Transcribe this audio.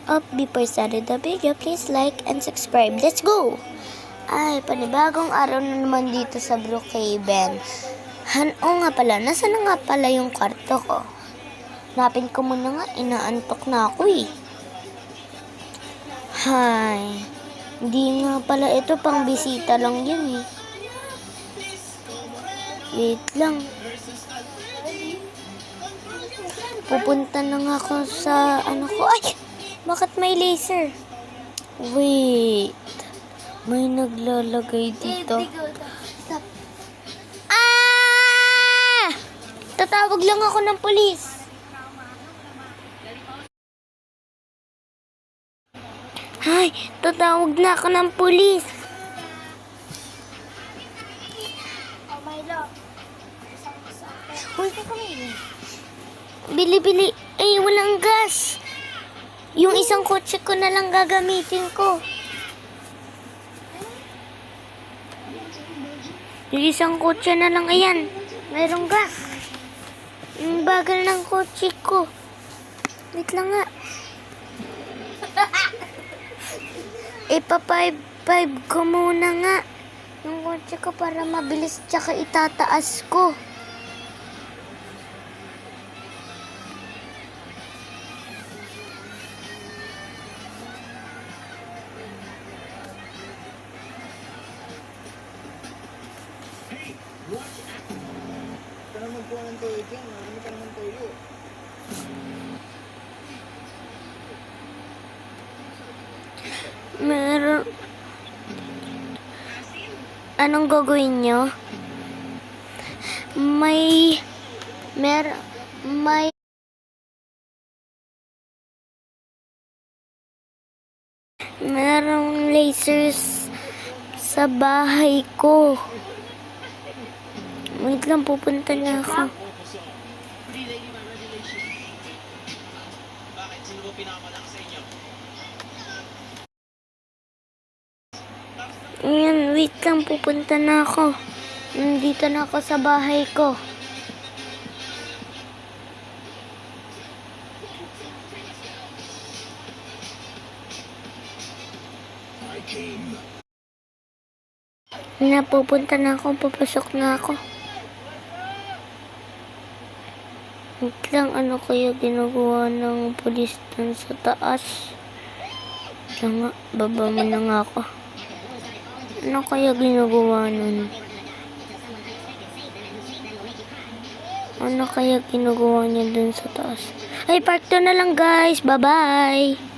up. Before starting the video, please like and subscribe. Let's go! Ay, panibagong araw na naman dito sa Brookhaven. Oo nga pala, nasa na nga pala yung kwarto ko? Napin ko muna nga, inaantok na ako eh. Hay, hindi nga pala ito, pang bisita lang yun eh. Wait lang. Pupunta na nga ako sa ano ko. Ay! Bakit may laser? Wait. May naglalagay dito. Stop. Ah! Tatawag lang ako ng pulis. Ay, tatawag na ako ng pulis. Oh my love. Uy, bili-bili. Ay, walang gas. Yung isang kotse ko na lang gagamitin ko. Yung isang kotse na lang, ayan. Mayroong gas. Yung bagal ng kotse ko. Wait lang nga. Ipa-5 ko muna nga. Yung kotse ko para mabilis tsaka itataas ko. Ka naman po ng toyo dyan. Marami ka naman toyo. Meron... Anong gagawin nyo? May merong lasers sa bahay ko. Wait lang, pupunta na ako. Ayan, wait lang, pupunta na ako. Nandito na ako sa bahay ko. Pupunta na ako, papasok na ako. Wait lang, ano kaya ginagawa ng pulis dun sa taas? Kaya nga, baba mo na nga ako. Ano kaya ginagawa nun? Ano kaya ginagawa niya dun sa taas? Ay, part 2 na lang guys. Bye-bye!